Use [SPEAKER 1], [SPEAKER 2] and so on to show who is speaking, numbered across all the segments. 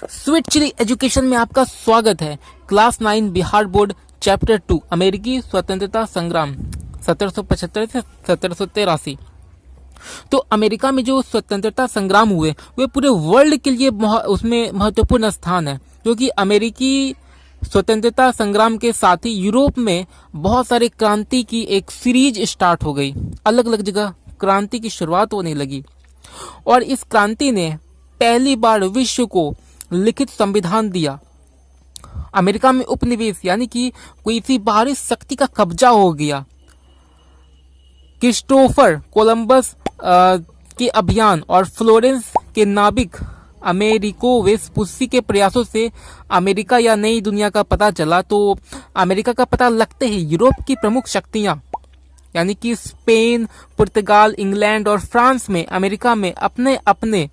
[SPEAKER 1] Sweet chilli education में आपका स्वागत है। क्लास 9 बिहार बोर्ड चैप्टर 2 अमेरिकी स्वतंत्रता संग्राम 1775 से 1783। तो अमेरिका में जो स्वतंत्रता संग्राम हुए वे पूरे वर्ल्ड के लिए उसमें महत्वपूर्ण स्थान है, क्योंकि अमेरिकी स्वतंत्रता संग्राम के साथ ही यूरोप में बहुत सारे क्रांति की एक सीरीज स्टार्ट हो गई। अलग अलग जगह क्रांति की शुरुआत होने लगी और इस क्रांति ने पहली बार विश्व को लिखित संविधान दिया। अमेरिका में उपनिवेश यानी कि कोई सी बाहरी शक्ति का कब्जा हो गया। क्रिस्टोफर कोलंबस के अभियान और फ्लोरेंस के नाविक अमेरिको वेस्पुसी के प्रयासों से अमेरिका या नई दुनिया का पता चला। तो अमेरिका का पता लगते ही यूरोप की प्रमुख शक्तियां यानी कि स्पेन, पुर्तगाल, इंग्लैंड और फ्रांस में अमेरिका में अपने अपने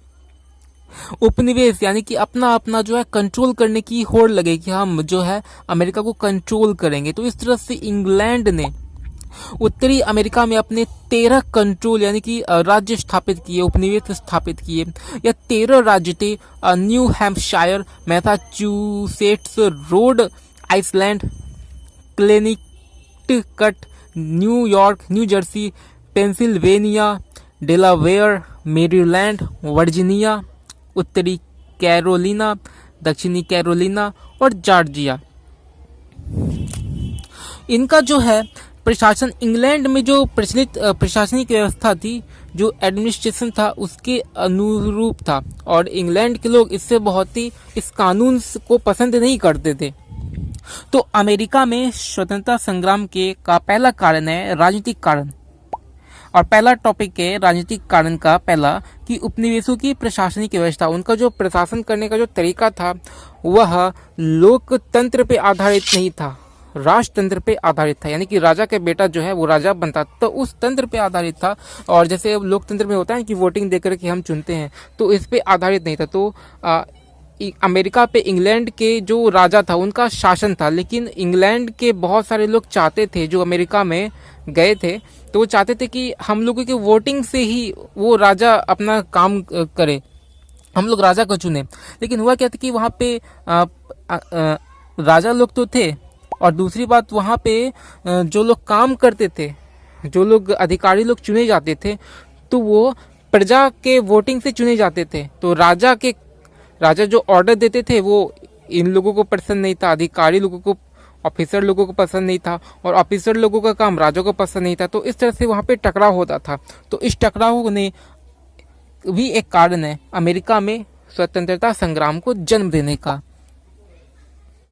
[SPEAKER 1] उपनिवेश यानी कि अपना अपना जो है कंट्रोल करने की होड़ लगे कि हम जो है अमेरिका को कंट्रोल करेंगे। तो इस तरह से इंग्लैंड ने उत्तरी अमेरिका में अपने 13 कंट्रोल यानी कि राज्य स्थापित किए, उपनिवेश स्थापित किए। यह 13 राज्य थे new Hampshire, Massachusetts, road Iceland, क्लेनिकट, New York, new Jersey, Pennsylvania, Delaware, Maryland, Virginia, उत्तरी कैरोलिना, दक्षिणी कैरोलिना और जॉर्जिया। इनका जो है प्रशासन इंग्लैंड में जो प्रचलित प्रशासनिक व्यवस्था थी, जो एडमिनिस्ट्रेशन था उसके अनुरूप था और इंग्लैंड के लोग इससे बहुत ही इस कानून को पसंद नहीं करते थे। तो अमेरिका में स्वतंत्रता संग्राम का पहला कारण है राजनीतिक कारण, और पहला टॉपिक है राजनीतिक कारण का पहला कि उपनिवेशों की प्रशासनिक व्यवस्था, उनका जो प्रशासन करने का जो तरीका था वह लोकतंत्र पे आधारित नहीं था, राजतंत्र पे आधारित था। यानी कि राजा के बेटा जो है वो राजा बनता, तो उस तंत्र पे आधारित था। और जैसे लोकतंत्र में होता है कि वोटिंग देकर के हम चुनते हैं, तो इस पे आधारित नहीं था। तो अमेरिका पे इंग्लैंड के जो राजा था उनका शासन था, लेकिन इंग्लैंड के बहुत सारे लोग चाहते थे, जो अमेरिका में गए थे, तो वो चाहते थे कि हम लोगों की वोटिंग से ही वो राजा अपना काम करे, हम लोग राजा को चुने। लेकिन हुआ क्या था कि वहाँ पे राजा लोग तो थे, और दूसरी बात वहाँ पे जो लोग काम करते थे, जो लोग अधिकारी लोग चुने जाते थे, तो वो प्रजा के वोटिंग से चुने जाते थे। तो राजा जो ऑर्डर देते थे वो इन लोगों को पसंद नहीं था, अधिकारी लोगों को, ऑफिसर लोगों को पसंद नहीं था, और ऑफिसर लोगों का काम राजा को पसंद नहीं था। तो इस तरह से वहाँ पे टकराव होता था। तो इस टकराव ने भी एक कारण है अमेरिका में स्वतंत्रता संग्राम को जन्म देने का।